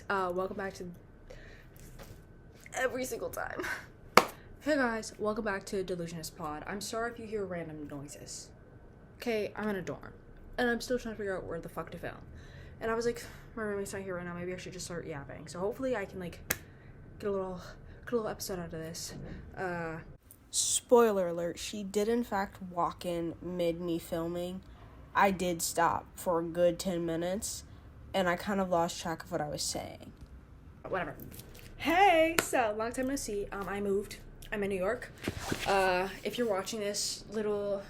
Welcome back to every single time. Hey guys, welcome back to Delusionist Pod. I'm sorry if you hear random noises. Okay, I'm in a dorm, and I'm still trying to figure out where the fuck to film. And I was like, my roommate's not here right now, maybe I should just start yapping. So hopefully I can, get a little episode out of this. Spoiler alert, she did in fact walk in mid me filming. I did stop for a good 10 minutes, and I kind of lost track of what I was saying. Whatever. Hey, so, long time no see. I moved. I'm in New York. If you're watching this little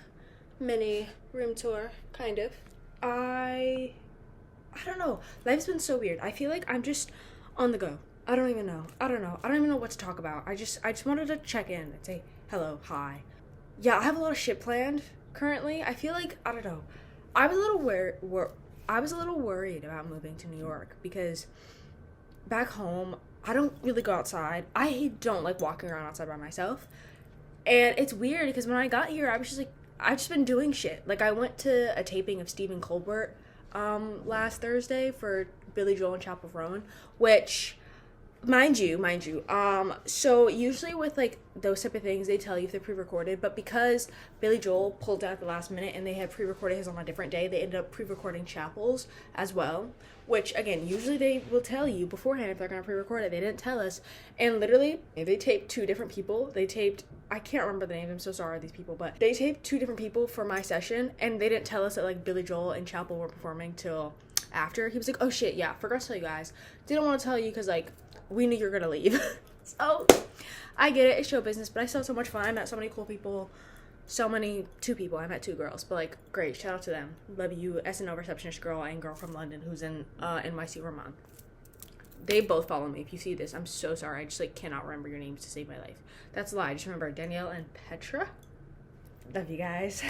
mini room tour, kind of, I don't know. Life's been so weird. I feel like I'm just on the go. I don't even know what to talk about. I just wanted to check in and say hello, hi. Yeah, I have a lot of shit planned currently. I feel like, I don't know. I was a little worried about moving to New York because back home, I don't really go outside. I don't like walking around outside by myself. And it's weird because when I got here, I was just like, I've just been doing shit. Like, I went to a taping of Stephen Colbert last Thursday for Billy Joel and Chapel Roan, which, mind you, so usually with, those type of things, they tell you if they're pre-recorded, but because Billy Joel pulled out at the last minute and they had pre-recorded his on a different day, they ended up pre-recording Chapel's as well, which, again, usually they will tell you beforehand if they're going to pre-record it. They didn't tell us, and literally, they taped two different people. I can't remember the names, I'm so sorry, these people, but they taped two different people for my session, and they didn't tell us that, Billy Joel and Chapel were performing till after. He was like, oh shit, yeah, forgot to tell you guys. Didn't want to tell you because, we knew you were gonna leave. So, I get it, it's show business, but I still had so much fun. I met so many cool people. Two people. I met two girls, but, great, shout out to them. Love you, SNL receptionist girl and girl from London who's in NYC Vermont. They both follow me. If you see this, I'm so sorry. I just, cannot remember your names to save my life. That's a lie. I just remember Danielle and Petra. Love you guys.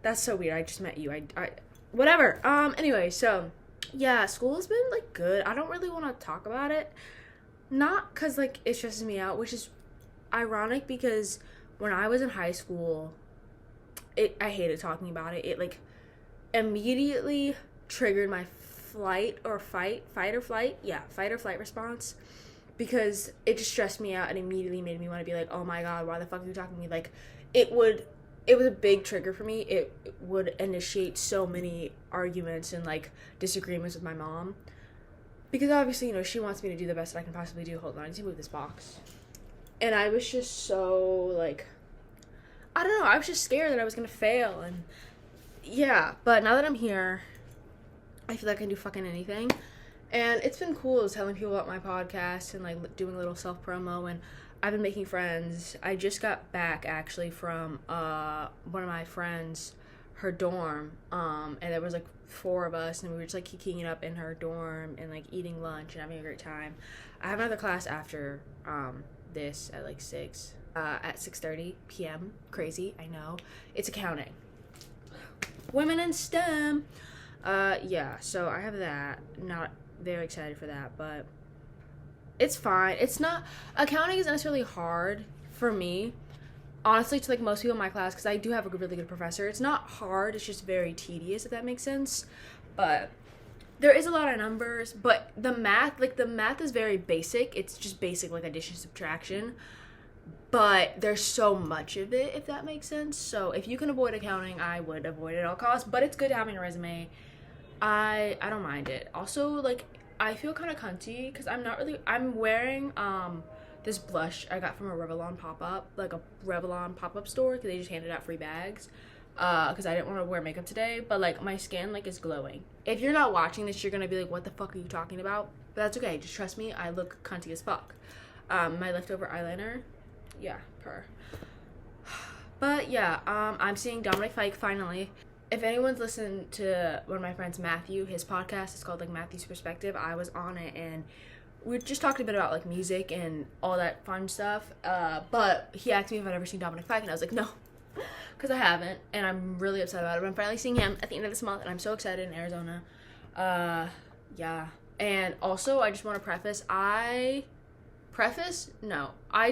That's so weird. I just met you. I whatever. Anyway, so, yeah, school has been, good. I don't really want to talk about it. Not because, it stresses me out, which is ironic because when I was in high school, I hated talking about it. It, immediately triggered my fight or flight response because it just stressed me out and immediately made me want to be like, oh my god, why the fuck are you talking to me? It was a big trigger for me. It would initiate so many arguments and, disagreements with my mom. Because obviously, she wants me to do the best that I can possibly do. Hold on, I need to move this box. And I was just so, I don't know, I was just scared that I was going to fail. And, yeah, but now that I'm here, I feel like I can do fucking anything. And it's been cool telling people about my podcast and, doing a little self-promo, and I've been making friends. I just got back, actually, from one of my friends, her dorm, and there was, 4 of us, and we were just, kicking it up in her dorm and, eating lunch and having a great time. I have another class after this at, 6, at 6:30 p.m. Crazy, I know. It's accounting. Women in STEM! Yeah, so I have that. Not very excited for that, but it's fine. It's not, accounting isn't necessarily hard for me, honestly, to most people in my class, because I do have a really good professor. It's not hard, it's just very tedious, if that makes sense. But there is a lot of numbers, but the math is very basic. It's just basic, addition, subtraction. But there's so much of it, if that makes sense. So if you can avoid accounting, I would avoid it at all costs. But it's good to have on your resume. I don't mind it. Also, I feel kind of cunty because I'm wearing this blush I got from a Revlon pop-up, a Revlon pop-up store, because they just handed out free bags, because I didn't want to wear makeup today, but, my skin, is glowing. If you're not watching this, you're gonna be like, what the fuck are you talking about? But that's okay, just trust me, I look cunty as fuck. My leftover eyeliner, yeah, purr. But, yeah, I'm seeing Dominic Fike, finally. If anyone's listened to one of my friends, Matthew, his podcast is called, Matthew's Perspective, I was on it, and we just talked a bit about, music and all that fun stuff, but he asked me if I'd ever seen Dominic Fike, and I was like, no, because I haven't, and I'm really upset about it, but I'm finally seeing him at the end of this month, and I'm so excited in Arizona. Yeah, and also, I just want to I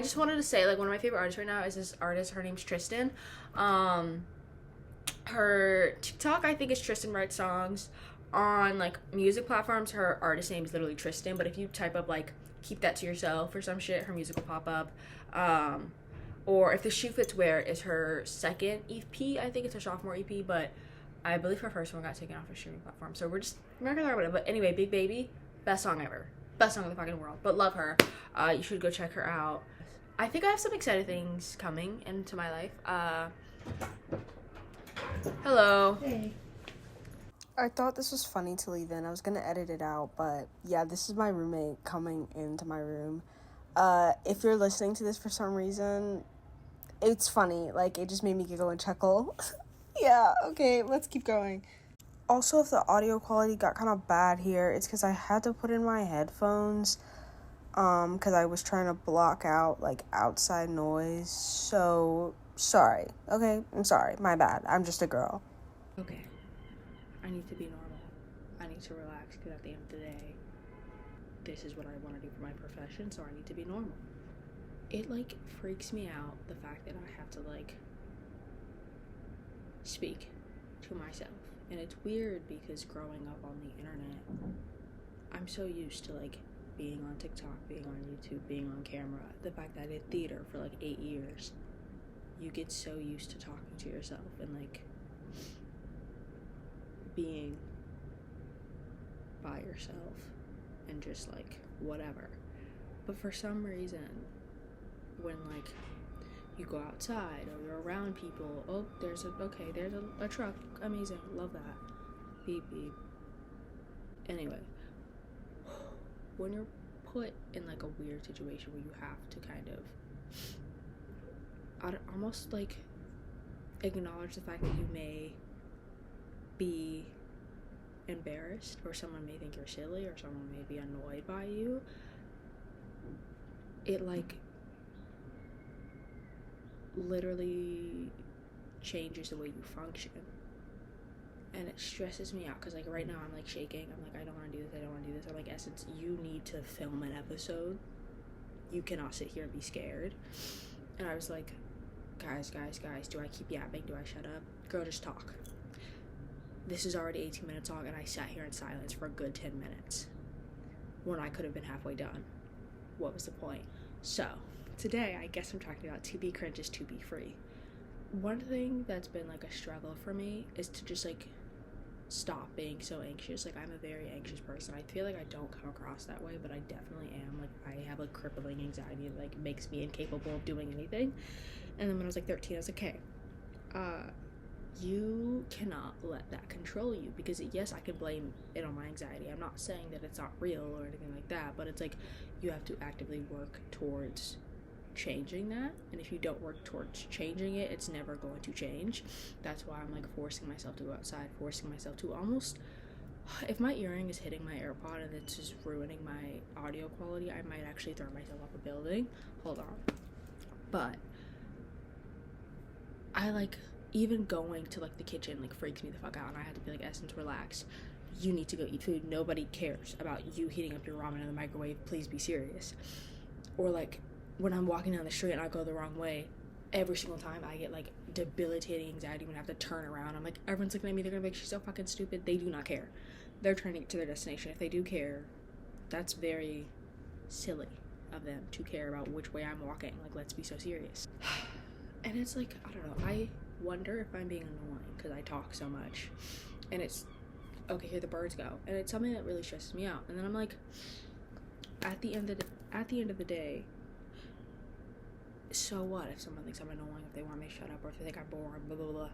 just wanted to say, one of my favorite artists right now is this artist, her name's Tristan. Her TikTok, I think, is Tristan Writes Songs. on like music platforms, her artist name is literally Tristan, but if you type up like keep that to yourself or some shit, her music will pop up. Or if the shoe fits where is her second EP, I think it's her sophomore EP, but I believe her first one got taken off her streaming platform, so we're not gonna talk about it. But anyway, Big Baby, best song ever, best song in the fucking world, but love her. You should go check her out. I think I have some exciting things coming into my life. Hello. Hey. I thought this was funny to leave in. I was gonna edit it out, but yeah, this is my roommate coming into my room. If you're listening to this for some reason, it's funny. Like, it just made me giggle and chuckle. Yeah, okay, let's keep going. Also, if the audio quality got kind of bad here, it's because I had to put in my headphones, because I was trying to block out, like, outside noise. So, sorry, okay? I'm sorry, my bad. I'm just a girl. Okay. I need to be normal. I need to relax, because at the end of the day, this is what I want to do for my profession, so I need to be normal. It, like, freaks me out, the fact that I have to, like, speak to myself. And it's weird because growing up on the internet, I'm so used to, like, being on TikTok, being on YouTube, being on camera. The fact that I did theater for, like, 8 years, you get so used to talking to yourself and, like, being by yourself and just, like, whatever. But for some reason, when, like, you go outside or you're around people, oh, there's a truck, amazing, love that, beep beep. Anyway, when you're put in, like, a weird situation where you have to kind of almost, like, acknowledge the fact that you may be embarrassed, or someone may think you're silly, or someone may be annoyed by you, it, like, literally changes the way you function. And it stresses me out, because, like, right now I'm, like, shaking. I'm like, I don't want to do this, I'm like, Essence, you need to film an episode. You cannot sit here and be scared. And I was like, guys, do I keep yapping? Do I shut up? Girl, just talk. This is already 18 minutes long, and I sat here in silence for a good 10 minutes when I could have been halfway done. What was the point? So, today, I guess I'm talking about to be cringe is to be free. One thing that's been, like, a struggle for me is to just, like, stop being so anxious. Like, I'm a very anxious person. I feel like I don't come across that way, but I definitely am. Like, I have a crippling anxiety that, like, makes me incapable of doing anything. And then when I was, like, 13, I was like, okay, you cannot let that control you, because yes, I can blame it on my anxiety. I'm not saying that it's not real or anything like that, but it's like you have to actively work towards changing that, and if you don't work towards changing it, it's never going to change. That's why I'm, like, forcing myself to go outside, forcing myself to almost, if my earring is hitting my AirPod and it's just ruining my audio quality, I might actually throw myself off a building. Hold on. But I, like, even going to, like, the kitchen, like, freaks me the fuck out, and I had to be like, Essence, relax. You need to go eat food. Nobody cares about you heating up your ramen in the microwave. Please be serious. Or, like, when I'm walking down the street and I go the wrong way, every single time I get, like, debilitating anxiety when I have to turn around. I'm like, everyone's looking at me, they're gonna be like, she's so fucking stupid. They do not care. They're trying to get to their destination. If they do care, that's very silly of them to care about which way I'm walking. Like, let's be so serious. And it's like, I don't know, I wonder if I'm being annoying because I talk so much, and it's okay, here the birds go, and it's something that really stresses me out. And then I'm like, at the end of the day, so what if someone thinks I'm annoying, if they want me to shut up, or if they think I'm boring, blah blah blah.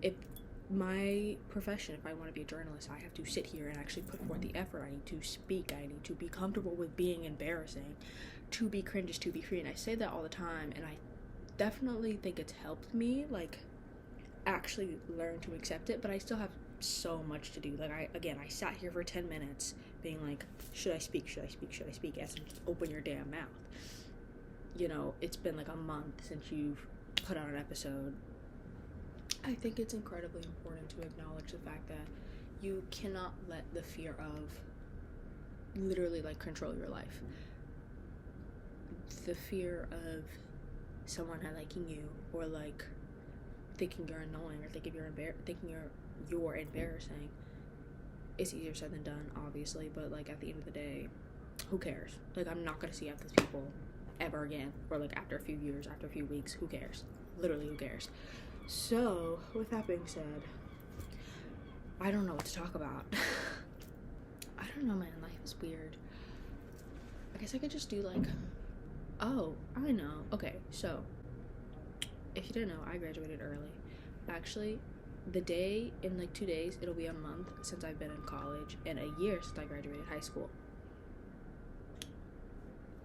If my profession, if I want to be a journalist, I have to sit here and actually put forth the effort. I need to speak, I need to be comfortable with being embarrassing. To be cringe is to be free, and I say that all the time, and I definitely think it's helped me, like, actually learn to accept it, but I still have so much to do. Like, I sat here for 10 minutes being like, should I speak? Essence, open your damn mouth. You know, it's been like a month since you've put out an episode. I think it's incredibly important to acknowledge the fact that you cannot let the fear of literally, like, control your life. The fear of someone not liking you, or, like, thinking you're annoying, or thinking you're embarrassing, it's easier said than done, obviously, but like at the end of the day, who cares? Like, I'm not gonna see half those people ever again, or like after a few years, after a few weeks. Who cares? Literally, who cares? So with that being said, I don't know what to talk about. I don't know, man. Life is weird. I guess I could just do like, oh, I know. Okay, so if you didn't know, I graduated early. Actually, the day in like 2 days, it'll be a month since I've been in college and a year since I graduated high school.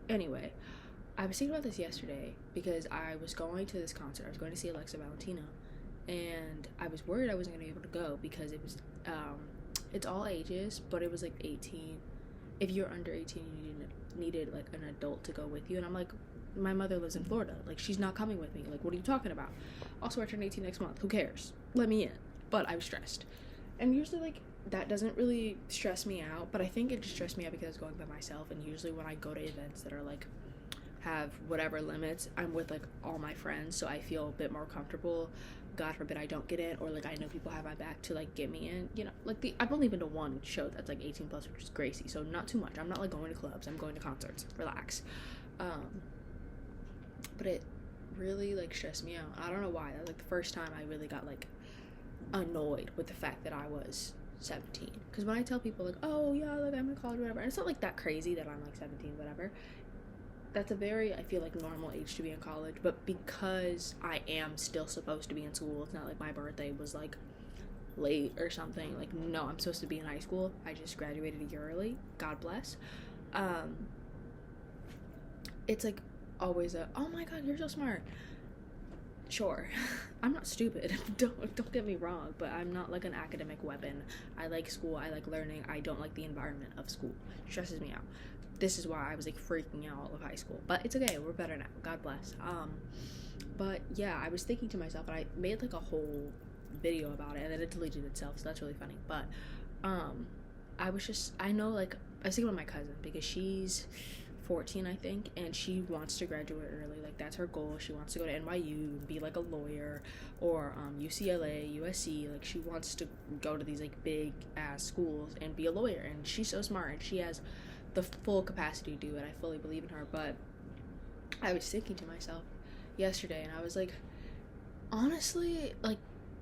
Anyway, I was thinking about this yesterday because I was going to this concert. I was going to see Alexa Valentino, and I was worried I wasn't going to be able to go because it was, it's all ages, but it was like 18. If you're under 18, you needed like an adult to go with you, and I'm like, my mother lives in Florida. Like, she's not coming with me. Like, what are you talking about? Also, I turn 18 next month. Who cares? Let me in. But I was stressed. And usually, like, that doesn't really stress me out. But I think it just stressed me out because I was going by myself. And usually when I go to events that are, like, have whatever limits, I'm with, like, all my friends. So I feel a bit more comfortable. God forbid I don't get in. Or, like, I know people have my back to, like, get me in. You know, like, I've only been to one show that's, like, 18 plus, which is Gracie. So not too much. I'm not, like, going to clubs. I'm going to concerts. Relax. But it really, like, stressed me out. I don't know why. That was, like, the first time I really got, like, annoyed with the fact that I was 17. Because when I tell people, like, oh, yeah, like, I'm in college, whatever, and it's not, like, that crazy that I'm, like, 17, whatever. That's a very, I feel like, normal age to be in college. But because I am still supposed to be in school, it's not like my birthday was, like, late or something. Like, no, I'm supposed to be in high school. I just graduated a year early. God bless. It's, like, always oh my god, you're so smart. Sure. I'm not stupid. Don't get me wrong, but I'm not like an academic weapon. I like school. I like learning. I don't like the environment of school. It stresses me out. This is why I was like freaking out all of high school. But it's okay. We're better now. God bless. But yeah, I was thinking to myself, and I made like a whole video about it, and then it deleted itself, so that's really funny. But I know, like, I was thinking about my cousin because she's 14, I think, and she wants to graduate early. Like, that's her goal. She wants to go to NYU and be like a lawyer, or UCLA, USC. Like, she wants to go to these like big ass schools and be a lawyer, and she's so smart and she has the full capacity to do it. I fully believe in her. But I was thinking to myself yesterday, and I was like, honestly, like,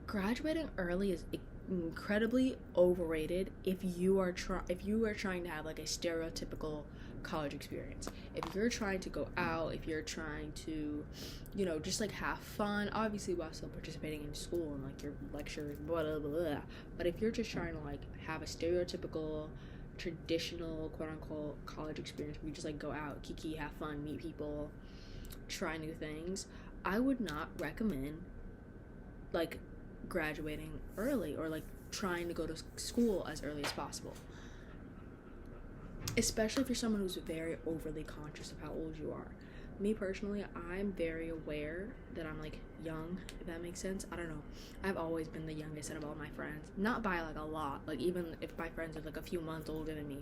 graduating early is incredibly overrated if you are trying to have like a stereotypical college experience. If you're trying to go out, if you're trying to, you know, just like have fun, obviously while still participating in school and like your lectures, blah blah blah, but if you're just trying to like have a stereotypical traditional quote unquote college experience where you just like go out, kiki, have fun, meet people, try new things, I would not recommend like graduating early or like trying to go to school as early as possible, especially if you're someone who's very overly conscious of how old you are. Me personally, I'm very aware that I'm like young, if that makes sense. I don't know, I've always been the youngest out of all my friends, not by like a lot. Like, even if my friends are like a few months older than me,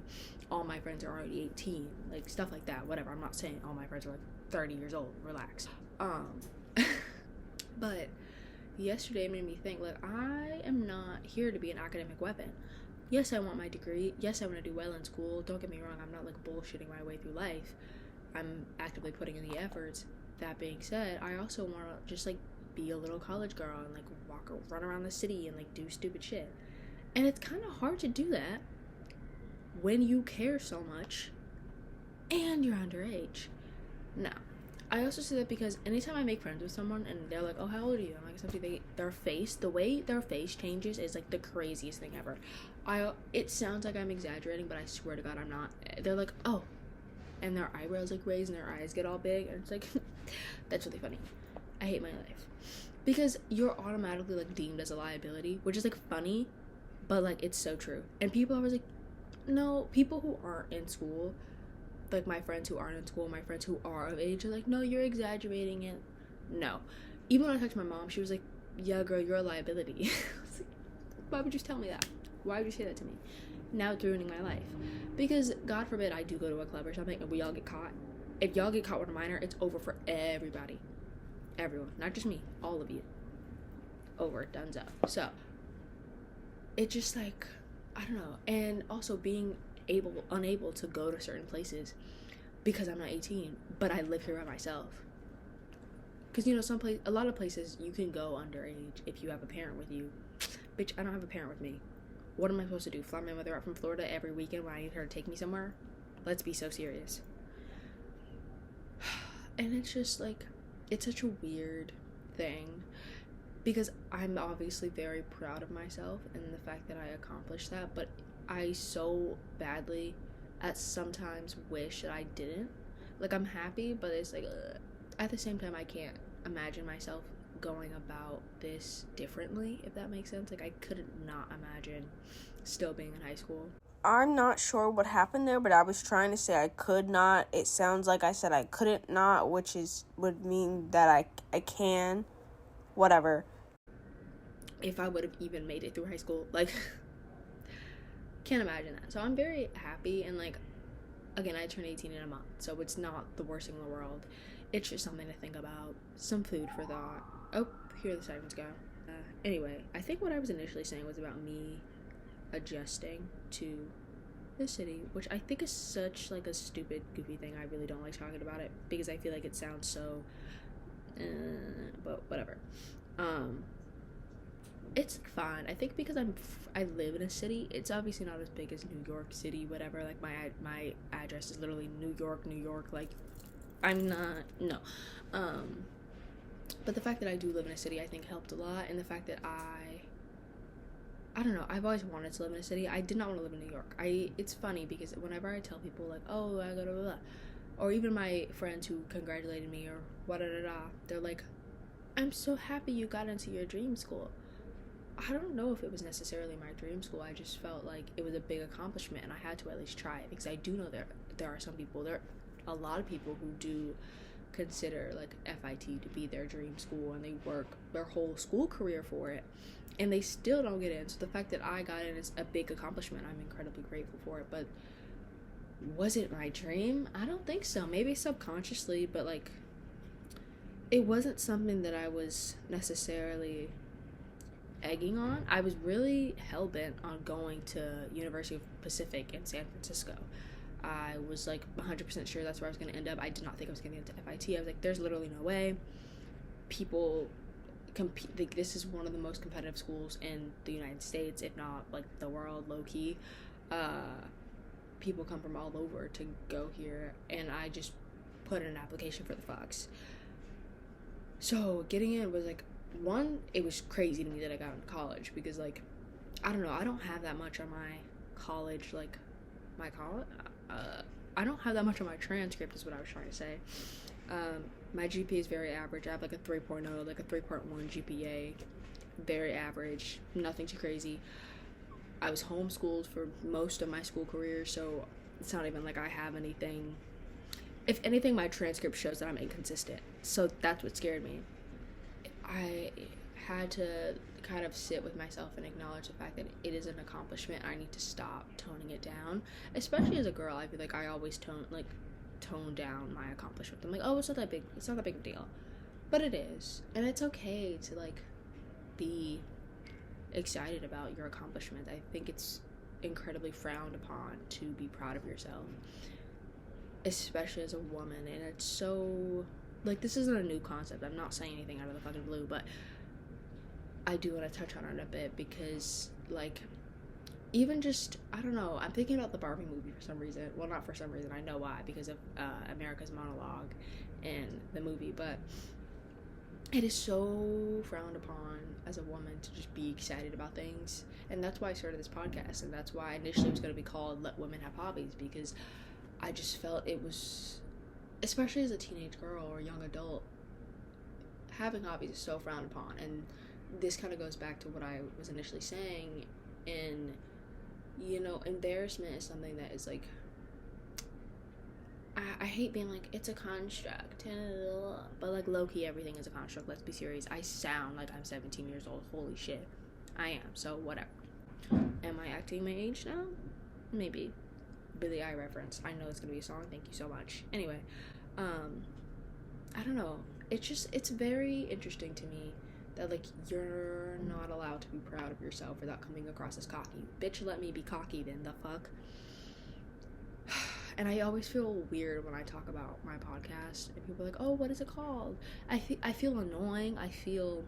all my friends are already 18, like stuff like that, whatever. I'm not saying all my friends are like 30 years old, relax. But yesterday made me think, like, I am not here to be an academic weapon. Yes, I want my degree. Yes, I want to do well in school. Don't get me wrong, I'm not like bullshitting my way through life. I'm actively putting in the efforts. That being said, I also want to just like be a little college girl and like run around the city and like do stupid shit. And it's kind of hard to do that when you care so much and you're underage. Now, I also say that because anytime I make friends with someone and they're like, oh, how old are you? I'm like, something, the way their face changes is like the craziest thing ever. It sounds like I'm exaggerating, but I swear to God, I'm not. They're like, oh, and their eyebrows like raise and their eyes get all big, and it's like, that's really funny. I hate my life. Because you're automatically like deemed as a liability, which is like funny, but like it's so true. And people are always like, no, people who aren't in school, like my friends who aren't in school, my friends who are of age, are like, no, you're exaggerating it. No. Even when I talked to my mom, she was like, yeah, girl, you're a liability. I was like, why would you tell me that? Why would you say that to me? Now it's ruining my life. Because, God forbid, I do go to a club or something and we all get caught. If y'all get caught with a minor, it's over for everybody. Everyone. Not just me. All of you. Over. Donezo. So, it just like, I don't know. And also being unable to go to certain places because I'm not 18, but I live here by myself. Because, a lot of places you can go underage if you have a parent with you. Bitch, I don't have a parent with me. What am I supposed to do? Fly my mother out from Florida every weekend when I need her to take me somewhere? Let's be so serious. And it's just like, it's such a weird thing. Because I'm obviously very proud of myself and the fact that I accomplished that. But I so badly at sometimes wish that I didn't. Like, I'm happy, but it's like, at the same time, I can't imagine myself going about this differently, if that makes sense. Like, I could not imagine still being in high school. I'm not sure what happened there, but I was trying to say I could not. It sounds like I said I couldn't not, which would mean that I can. Whatever. If I would have even made it through high school, like, can't imagine that. So I'm very happy, and like, again, I turn 18 in a month, so it's not the worst thing in the world. It's just something to think about, some food for thought. Oh, here the sirens go. Anyway, I think what I was initially saying was about me adjusting to the city, which I think is such like a stupid, goofy thing. I really don't like talking about it because I feel like it sounds so, but whatever. It's fine. I think because I live in a city. It's obviously not as big as New York City, whatever. Like my address is literally New York. Like, I'm not, no. But the fact that I do live in a city, I think helped a lot, and the fact that I don't know, I've always wanted to live in a city. I did not want to live in New York. It's funny because whenever I tell people like, oh, I go to blah, blah, or even my friends who congratulated me or they're like, I'm so happy you got into your dream school. I don't know if it was necessarily my dream school. I just felt like it was a big accomplishment and I had to at least try it, because I do know there are some people, there are a lot of people who do consider like FIT to be their dream school, and they work their whole school career for it and they still don't get in. So the fact that I got in is a big accomplishment. I'm incredibly grateful for it. But was it my dream? I don't think so. Maybe subconsciously, but like, it wasn't something that I was necessarily egging on. I was really hell-bent on going to University of Pacific in San Francisco. I was like 100% sure that's where I was going to end up. I did not think I was going to get into FIT. I was like, there's literally no way. People compete. Like, this is one of the most competitive schools in the United States, if not like the world, low-key. People come from all over to go here, and I just put in an application for the Fox. So getting in was like, one, it was crazy to me that I got into college, because like, I don't know, I don't have that much on my college, like my college, I don't have that much on my transcript is what I was trying to say. My GPA is very average. I have like a 3.0, like a 3.1 GPA, very average, nothing too crazy. I was homeschooled for most of my school career, so it's not even like I have anything. If anything, my transcript shows that I'm inconsistent, so that's what scared me. I had to kind of sit with myself and acknowledge the fact that it is an accomplishment. I need to stop toning it down, especially as a girl. I feel like I always tone down my accomplishment. I'm like, oh, it's not that big of a deal, but it is, and it's okay to like be excited about your accomplishment. I think it's incredibly frowned upon to be proud of yourself, especially as a woman. And it's so, like, this isn't a new concept. I'm not saying anything out of the fucking blue, but I do want to touch on it a bit, because like, even just, I don't know, I'm thinking about the Barbie movie for some reason. Well, not for some reason, I know why, because of America's monologue in the movie. But it is so frowned upon as a woman to just be excited about things, and that's why I started this podcast, and that's why initially it was going to be called Let Women Have Hobbies, because I just felt it was, especially as a teenage girl or young adult, having hobbies is so frowned upon. And this kind of goes back to what I was initially saying, and embarrassment is something that is like, I hate being like, it's a construct, but like, low-key everything is a construct. Let's be serious. I sound like I'm 17 years old. Holy shit, I am. So whatever. Am I acting my age now? Maybe. Billy Eye reference. I know it's gonna be a song. Thank you so much. Anyway, I don't know. It's very interesting to me that, like, you're not allowed to be proud of yourself without coming across as cocky. Bitch, let me be cocky then, the fuck? And I always feel weird when I talk about my podcast, and people are like, oh, what is it called? I feel annoying. I feel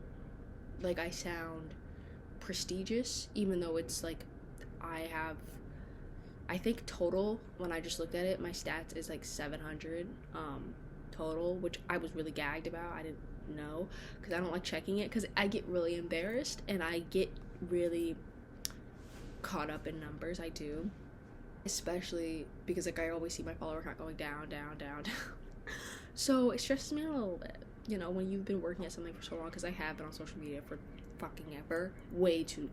like I sound prestigious, even though it's, like, I think total, when I just looked at it, my stats is, like, 700, total, which I was really gagged about. I didn't know, because I don't like checking it, because I get really embarrassed, and I get really caught up in numbers. I do, especially because, like, I always see my follower count going down. So it stresses me out a little bit, you know, when you've been working at something for so long, because I have been on social media for fucking ever, way too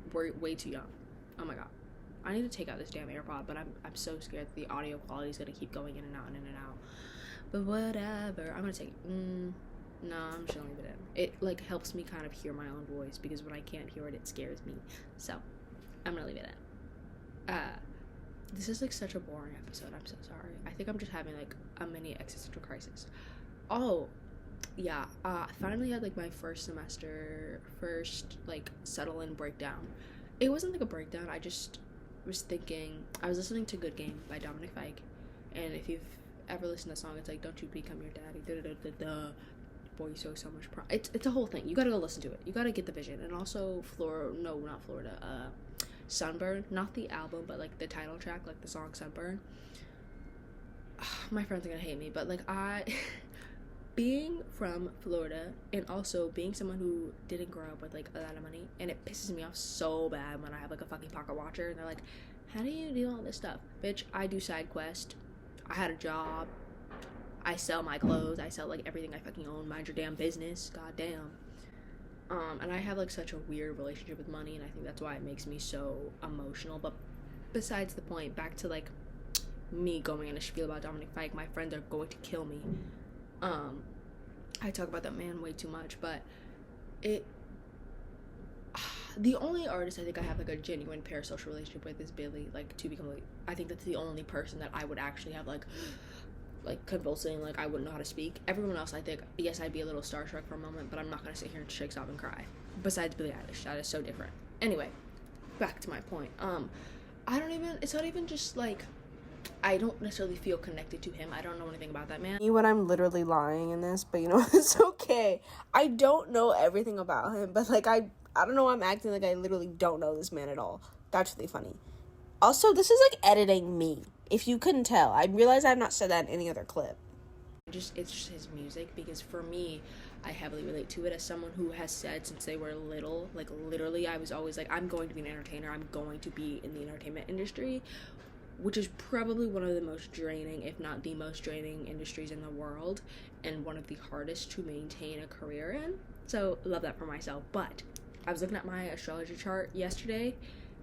young. Oh my god, I need to take out this damn AirPod, but I'm so scared that the audio quality is gonna keep going in and out. But whatever, I'm gonna take it. No, I'm just gonna leave it in. It, like, helps me kind of hear my own voice, because when I can't hear it, it scares me. So I'm gonna leave it in. This is, like, such a boring episode. I'm so sorry. I think I'm just having, like, a mini existential crisis. Oh, yeah. I finally had, like, my first like, settle in breakdown. It wasn't, like, a breakdown. I just was thinking, I was listening to Good Game by Dominic Fike, and if you've ever listened to the song, it's like, don't you become your daddy, da-da-da-da-da. Boy, you show so much it's a whole thing. You gotta go listen to it. You gotta get the vision. And also Sunburn, not the album, but, like, the title track, like, the song Sunburn. My friends are gonna hate me, but, like, being from Florida, and also being someone who didn't grow up with, like, a lot of money, and it pisses me off so bad when I have, like, a fucking pocket watcher, and they're like, how do you do all this stuff? Bitch, I do side quest. I had a job. I sell my clothes. I sell, like, everything I fucking own. Mind your damn business. Goddamn. And I have, like, such a weird relationship with money, and I think that's why it makes me so emotional. But besides the point, back to, like, me going in a spiel about Dominic Fike. My friends are going to kill me. I talk about that man way too much, but the only artist I think I have, like, a genuine parasocial relationship with is Billy. Like, to be completely, I think that's the only person that I would actually have, like, convulsing, like, I wouldn't know how to speak. Everyone else, I think, yes, I'd be a little starstruck for a moment, but I'm not gonna sit here and shake, sob, and cry. Besides Billie Eilish, that is so different. Anyway, back to my point. It's not even just, like, I don't necessarily feel connected to him. I don't know anything about that man. When I'm literally lying in this, but, you know, it's okay. I don't know everything about him, but, like, I don't know why I'm acting like I literally don't know this man at all. That's really funny. Also, this is, like, editing me. If you couldn't tell, I realize I have not said that in any other clip. It's just his music, because for me, I heavily relate to it as someone who has said since they were little, like, literally, I was always like, I'm going to be an entertainer, I'm going to be in the entertainment industry, which is probably one of the most draining, if not the most draining industries in the world, and one of the hardest to maintain a career in. So, love that for myself. But I was looking at my astrology chart yesterday,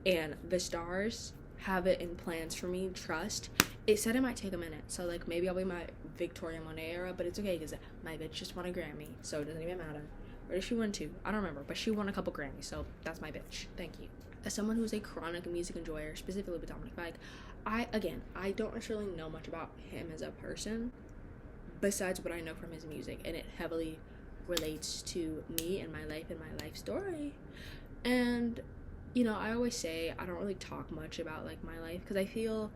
and the stars have it in plans for me. Trust. It said it might take a minute, so, like, maybe I'll be my Victoria Monet era, but it's okay, because my bitch just won a Grammy, so it doesn't even matter. Or did she win 2? I don't remember, but she won a couple Grammys, so that's my bitch. Thank you. As someone who's a chronic music enjoyer, specifically with Dominic Fike, I don't necessarily know much about him as a person, besides what I know from his music, and it heavily relates to me and my life and my life story. And, you know, I always say I don't really talk much about, like, my life, because I feel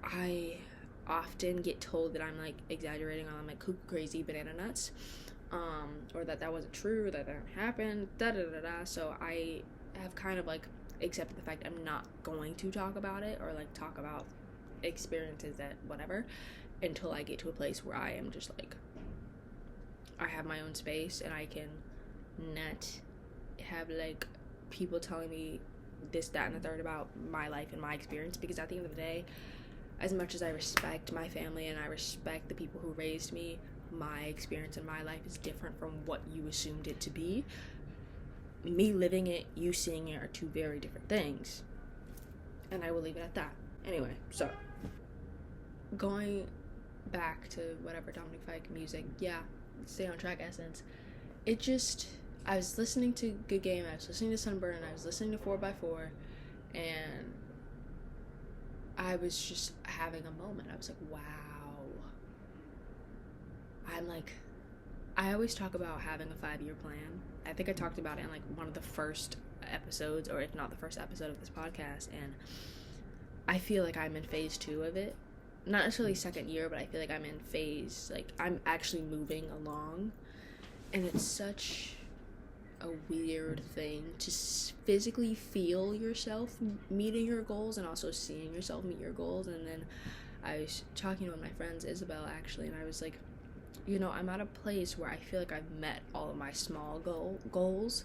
I often get told that I'm, like, exaggerating on, like, cuckoo crazy banana nuts, or that wasn't true, that didn't happen, so I have kind of, like, accepted the fact I'm not going to talk about it, or, like, talk about experiences that whatever, until I get to a place where I am just, like, I have my own space, and I can not have, like, people telling me this, that, and the third about my life and my experience, because at the end of the day, as much as I respect my family and I respect the people who raised me, my experience in my life is different from what you assumed it to be. Me living it, you seeing it, are two very different things, and I will leave it at that. Anyway, so going back to whatever Dominic Fike music, yeah, stay on track essence. It just, I was listening to Good Game, I was listening to Sunburn, I was listening to 4x4, and I was just having a moment. I was like, wow. I always talk about having a 5-year plan. I think I talked about it in like one of the first episodes, or if not the first episode of this podcast, and I feel like I'm in phase 2 of it. Not necessarily second year, but I feel like I'm in phase, like, I'm actually moving along, and it's such a weird thing to physically feel yourself meeting your goals and also seeing yourself meet your goals. And then I was talking to one of my friends, Isabel, actually, and I was like, you know, I'm at a place where I feel like I've met all of my small goals,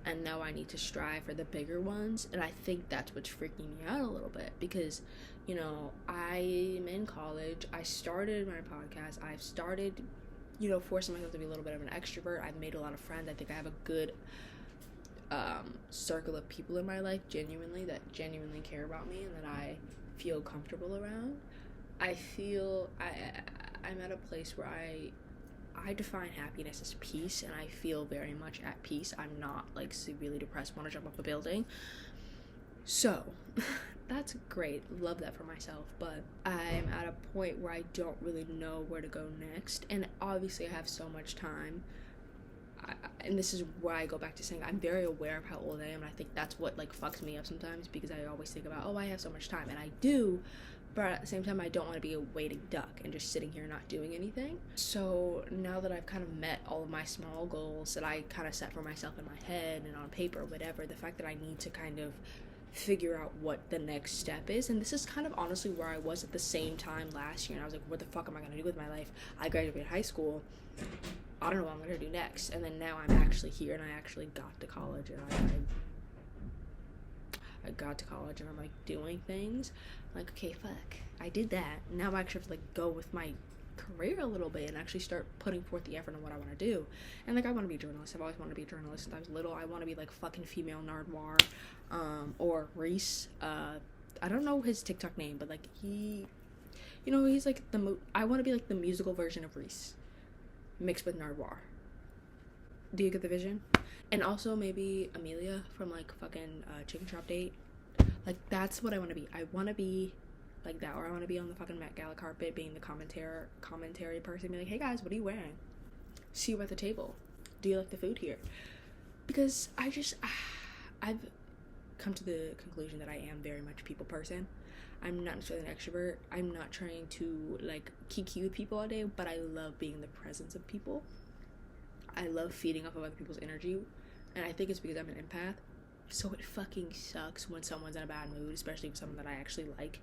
and now I need to strive for the bigger ones. And I think that's what's freaking me out a little bit, because, you know, I'm in college, I started my podcast, I've started, you know, forcing myself to be a little bit of an extrovert. I've made a lot of friends. I think I have a good circle of people in my life that genuinely care about me and that I feel comfortable around. I feel I'm at a place where I define happiness as peace, and I feel very much at peace. I'm not like severely depressed, want to jump off a building. So that's great, love that for myself, but I'm at a point where I don't really know where to go next. And obviously I have so much time, and this is where I go back to saying I'm very aware of how old I am, and I think that's what like fucks me up sometimes, because I always think about, oh, I have so much time, and I do, but at the same time I don't want to be a waiting duck and just sitting here not doing anything. So now that I've kind of met all of my small goals that I kind of set for myself in my head and on paper or whatever, the fact that I need to kind of figure out what the next step is, and this is kind of honestly where I was at the same time last year, and I was like, what the fuck am I gonna do with my life? I graduated high school, I don't know what I'm gonna do next. And then now I'm actually here, and I actually got to college, and I got to college, and I'm like doing things. I'm like, okay, fuck, I did that. Now I actually have to like go with my career a little bit and actually start putting forth the effort on what I want to do. And like, I want to be a journalist. I've always wanted to be a journalist since I was little. I want to be like fucking female Nardwuar, or Reese. I don't know his TikTok name, but like he, you know, he's like I want to be like the musical version of Reese mixed with Nardwuar. Do you get the vision? And also maybe Amelia from like fucking Chicken Shop Date. Like, that's what I want to be. I want to be like that, or I want to be on the fucking Met Gala carpet being the commentary person, be like, hey guys, what are you wearing? See you at the table. Do you like the food here? Because I've come to the conclusion that I am very much a people person. I'm not necessarily an extrovert. I'm not trying to like kiki with people all day, but I love being in the presence of people. I love feeding off of other people's energy, and I think it's because I'm an empath. So it fucking sucks when someone's in a bad mood, especially with someone that I actually like,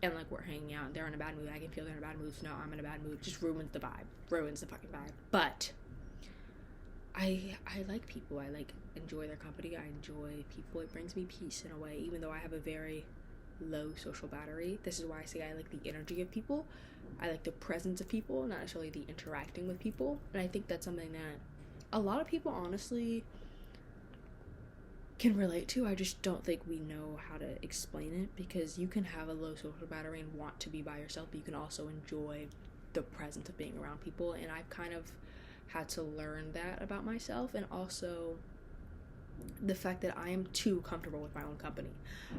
and like we're hanging out and they're in a bad mood. I can feel they're in a bad mood, so now I'm in a bad mood. It just ruins the vibe. Ruins the fucking vibe. But I like people. I like enjoy their company. I enjoy people. It brings me peace in a way, even though I have a very low social battery. This is why I say I like the energy of people. I like the presence of people, not necessarily the interacting with people. And I think that's something that a lot of people honestly can relate to. I just don't think we know how to explain it, because you can have a low social battery and want to be by yourself, but you can also enjoy the presence of being around people. And I've kind of had to learn that about myself, and also the fact that I am too comfortable with my own company.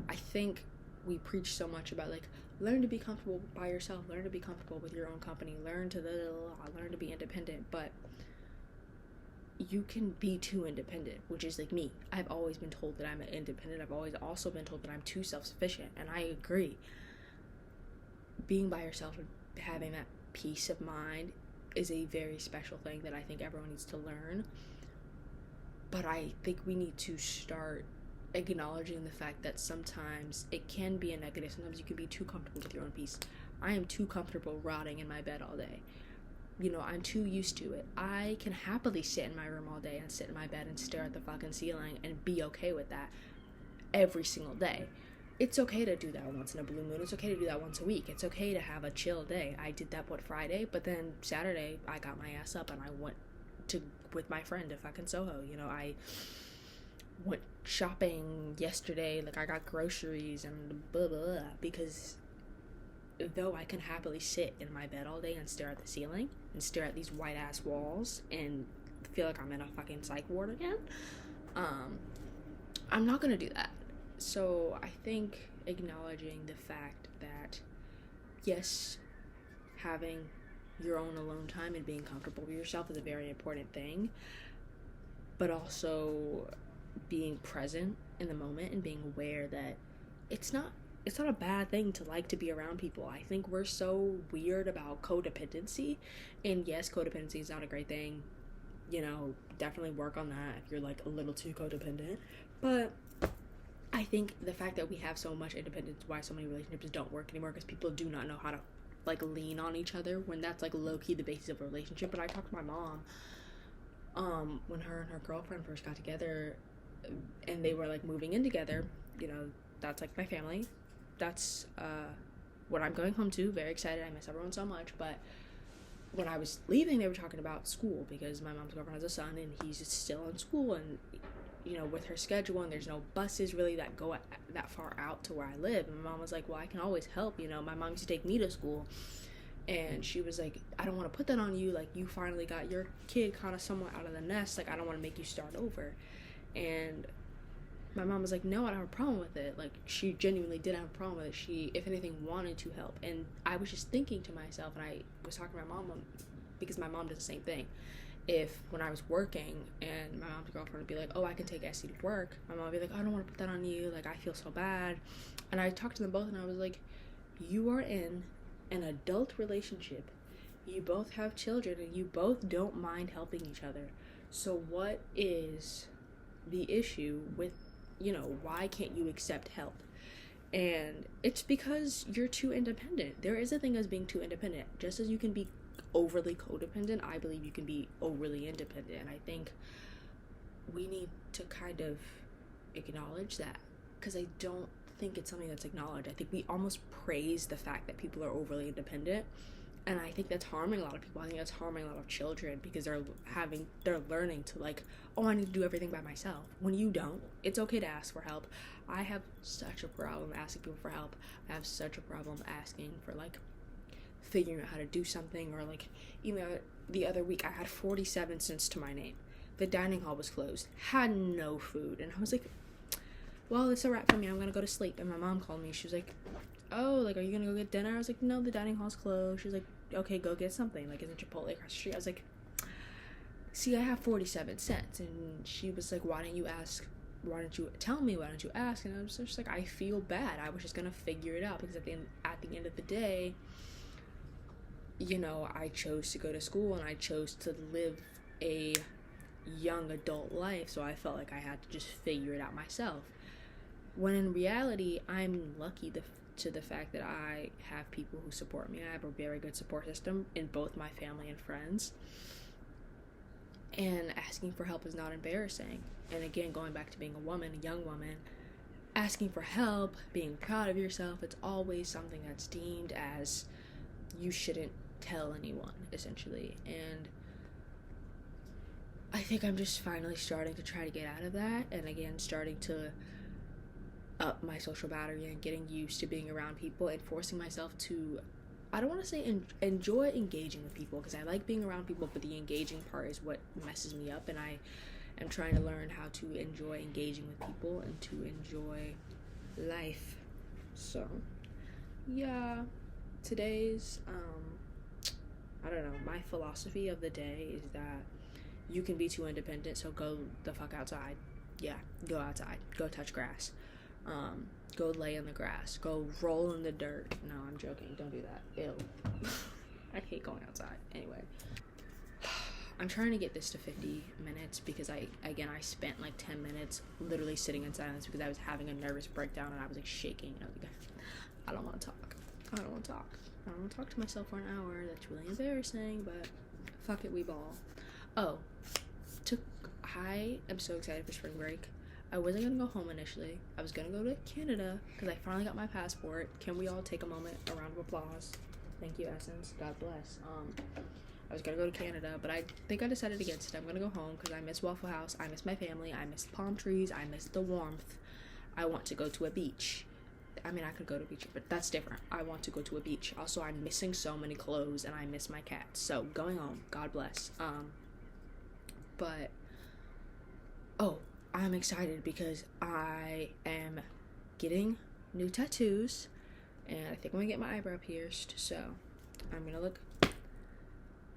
I think we preach so much about like, learn to be comfortable by yourself, learn to be comfortable with your own company, learn to be independent, but you can be too independent, which is like me. I've always been told that I'm independent. I've always also been told that I'm too self-sufficient, and I agree. Being by yourself and having that peace of mind is a very special thing that I think everyone needs to learn. But I think we need to start acknowledging the fact that sometimes it can be a negative. Sometimes you can be too comfortable with your own peace. I am too comfortable rotting in my bed all day. You know, I'm too used to it. I can happily sit in my room all day and sit in my bed and stare at the fucking ceiling and be okay with that every single day. It's okay to do that once in a blue moon. It's okay to do that once a week. It's okay to have a chill day. I did that, Friday? But then Saturday, I got my ass up and I went with my friend to fucking Soho. You know, I went shopping yesterday. Like, I got groceries and blah, blah, blah, because though I can happily sit in my bed all day and stare at the ceiling and stare at these white ass walls and feel like I'm in a fucking psych ward again, I'm not gonna do that. So I think acknowledging the fact that yes, having your own alone time and being comfortable with yourself is a very important thing, but also being present in the moment and being aware that it's not a bad thing to like to be around people. I think we're so weird about codependency, and yes, codependency is not a great thing. Definitely work on that if you're like a little too codependent. But I think the fact that we have so much independence, why so many relationships don't work anymore, because people do not know how to like lean on each other, when that's like low-key the basis of a relationship. But I talked to my mom when her and her girlfriend first got together, and they were like moving in together. That's like my family. That's what I'm going home to. Very excited. I miss everyone so much. But when I was leaving, they were talking about school, because my mom's girlfriend has a son and he's still in school, and with her schedule, and there's no buses really that go that far out to where I live. And my mom was like, well, I can always help. My mom used to take me to school, and she was like, I don't want to put that on you. Like, you finally got your kid kind of somewhat out of the nest. Like, I don't want to make you start over. And my mom was like, no, I don't have a problem with it. Like, she genuinely didn't have a problem with it. She, if anything, wanted to help. And I was just thinking to myself, and I was talking to my mom, because my mom does the same thing. If when I was working and my mom's girlfriend would be like, oh, I can take Essie to work, my mom would be like, I don't want to put that on you, like, I feel so bad. And I talked to them both, and I was like, you are in an adult relationship, you both have children, and you both don't mind helping each other. So what is the issue with, why can't you accept help? And it's because you're too independent. There is a thing as being too independent. Just as you can be overly codependent, I believe you can be overly independent. And I think we need to kind of acknowledge that, because I don't think it's something that's acknowledged. I think we almost praise the fact that people are overly independent, and I think that's harming a lot of people. I think that's harming a lot of children, because they're learning to like, oh, I need to do everything by myself, when you don't. It's okay to ask for help. I have such a problem asking people for help. I have such a problem asking for like figuring out how to do something, or like, the other week I had 47 cents to my name. The dining hall was closed, had no food, and I was like, well, it's a wrap for me, I'm gonna go to sleep. And my mom called me. She was like, oh, like, are you gonna go get dinner? I was like, no, the dining hall's closed. She was like, okay, go get something, like, isn't Chipotle across the street? I was like, see, I have 47 cents. And she was like, why don't you tell me, why don't you ask? And I was just like, I feel bad. I was just gonna figure it out, because at the end of the day, I chose to go to school, and I chose to live a young adult life, so I felt like I had to just figure it out myself. When in reality, I'm lucky to the fact that I have people who support me. I have a very good support system in both my family and friends. And asking for help is not embarrassing. And again, going back to being a young woman, asking for help, being proud of yourself, it's always something that's deemed as you shouldn't tell anyone, essentially. And I think I'm just finally starting to try to get out of that, and again, starting to up my social battery and getting used to being around people and forcing myself to, I don't want to say enjoy engaging with people, because I like being around people, but the engaging part is what messes me up, and I am trying to learn how to enjoy engaging with people and to enjoy life. So yeah, today's I don't know, my philosophy of the day is that you can be too independent, so go the fuck outside. Yeah, go outside, go touch grass, go lay in the grass, go roll in the dirt. No, I'm joking, don't do that, ew. I hate going outside. Anyway, I'm trying to get this to 50 minutes, because I spent like 10 minutes literally sitting in silence, because I was having a nervous breakdown, and I was like shaking, and I was like, I don't want to talk to myself for an hour. That's really embarrassing, but fuck it, we ball. Oh, I am so excited for spring break. I wasn't gonna go home initially. I was gonna go to Canada, because I finally got my passport. Can we all take a moment, a round of applause? Thank you, Essence. God bless. I was gonna go to Canada, but I think I decided against it. I'm gonna go home, because I miss Waffle House, I miss my family, I miss palm trees, I miss the warmth. I want to go to a beach. I mean, I could go to a beach, but that's different. I want to go to a beach. Also, I'm missing so many clothes, and I miss my cat. So, going home. God bless. But, oh, I'm excited, because I am getting new tattoos, and I think I'm gonna get my eyebrow pierced. So, I'm gonna look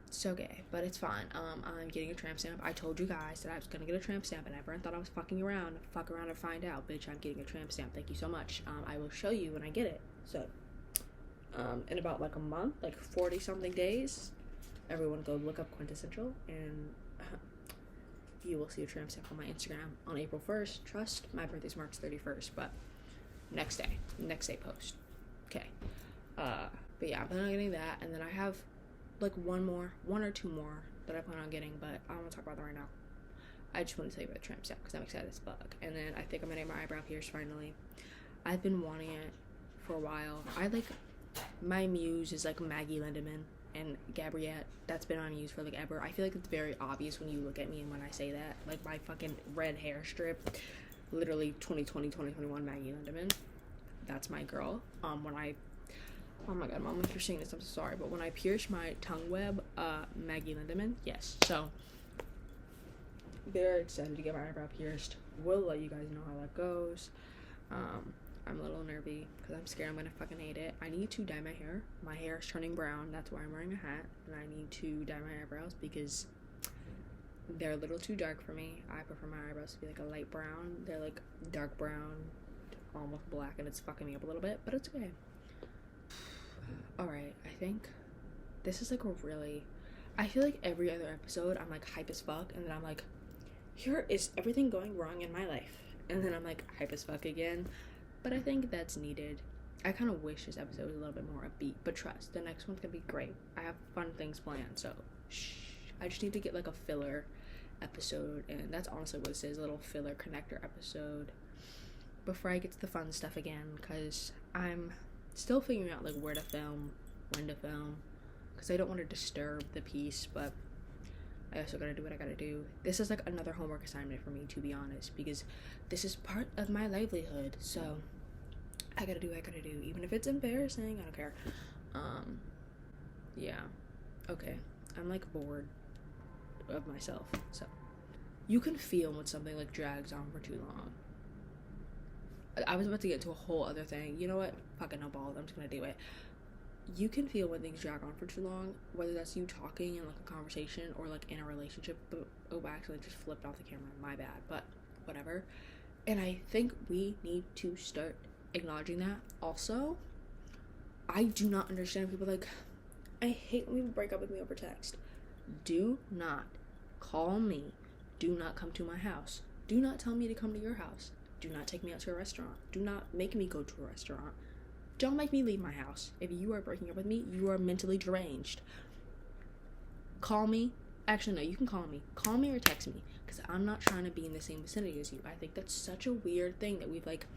So gay, but it's fine. I'm getting a tramp stamp. I told you guys that I was gonna get a tramp stamp, and everyone thought I was fucking around. Fuck around and find out, bitch. I'm getting a tramp stamp. Thank you so much. I will show you when I get it. So, in about like a month, like 40 something days, everyone go look up Quintessential, and you will see a tramp stamp on my Instagram on April 1st. Trust, my birthday's March 31st, but next day post. Okay. But yeah, I'm planning on getting that, and then I have like one or two more that I plan on getting, but I don't want to talk about that right now. I just want to tell you about the tramp stamp because I'm excited as fuck. And then I think I'm gonna get my eyebrow pierced finally. I've been wanting it for a while. My muse is like Maggie Lindemann and Gabriette. That's been on muse for like ever. I feel like it's very obvious when you look at me and when I say that. Like my fucking red hair strip, literally 2020, 2021 Maggie Lindemann. That's my girl. Oh my god, Mom, if you're seeing this, I'm so sorry. But when I pierced my tongue web, Maggie Lindemann, yes. So, very excited to get my eyebrow pierced. Will let you guys know how that goes. I'm a little nervy because I'm scared I'm gonna fucking hate it. I need to dye my hair. My hair is turning brown. That's why I'm wearing a hat. And I need to dye my eyebrows because they're a little too dark for me. I prefer my eyebrows to be like a light brown. They're like dark brown, almost black, and it's fucking me up a little bit, but it's okay. Alright, I think this is like I feel like every other episode I'm like hype as fuck, and then I'm like, here is everything going wrong in my life, and then I'm like hype as fuck again, but I think that's needed. I kind of wish this episode was a little bit more upbeat, but trust, the next one's gonna be great. I have fun things planned, so shh. I just need to get like a filler episode, and that's honestly what this is, a little filler connector episode before I get to the fun stuff again, because I'm still figuring out like where to film, when to film, because I don't want to disturb the piece, but I also gotta do what I gotta do. This is like another homework assignment for me, to be honest, because this is part of my livelihood, so I gotta do what I gotta do, even if it's embarrassing. I don't care. Yeah, okay, I'm like bored of myself, so you can feel when something like drags on for too long. I was about to get into a whole other thing. You know what? Fucking no balls. I'm just gonna do it. You can feel when things drag on for too long, whether that's you talking in like a conversation or like in a relationship. But oh, actually, I just flipped off the camera. My bad. But whatever. And I think we need to start acknowledging that. Also, I do not understand people like, I hate when people break up with me over text. Do not call me. Do not come to my house. Do not tell me to come to your house. Do not take me out to a restaurant. Do not make me go to a restaurant. Don't make me leave my house. If you are breaking up with me, you are mentally deranged. Call me. Actually, no, you can call me. Call me or text me, because I'm not trying to be in the same vicinity as you. I think that's such a weird thing that we've like,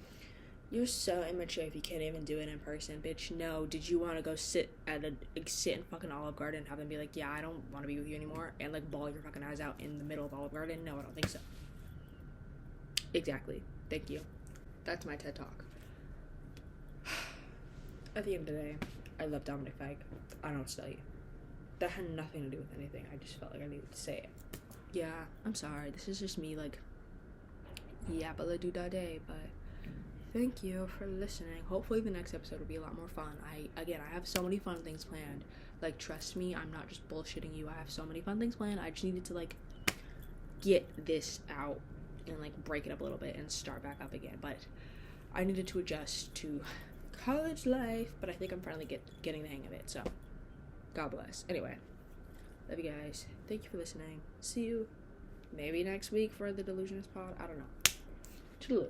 you're so immature if you can't even do it in person, bitch. No, did you want to go sit in fucking Olive Garden and have them be like, yeah, I don't want to be with you anymore, and like bawl your fucking eyes out in the middle of Olive Garden? No, I don't think so. Exactly. Thank you. That's my TED Talk. At the end of the day, I love Dominic Fike. I don't know what to tell you. That had nothing to do with anything. I just felt like I needed to say it. Yeah, I'm sorry. This is just me, like, yappa-la-doo-da-day, but thank you for listening. Hopefully the next episode will be a lot more fun. I have so many fun things planned. Like, trust me, I'm not just bullshitting you. I have so many fun things planned. I just needed to, like, get this out and like break it up a little bit and start back up again, but I needed to adjust to college life, but I think I'm finally getting the hang of it, so God bless. Anyway, love you guys. Thank you for listening. See you maybe next week for the Delusionist pod. I don't know. Toodaloo.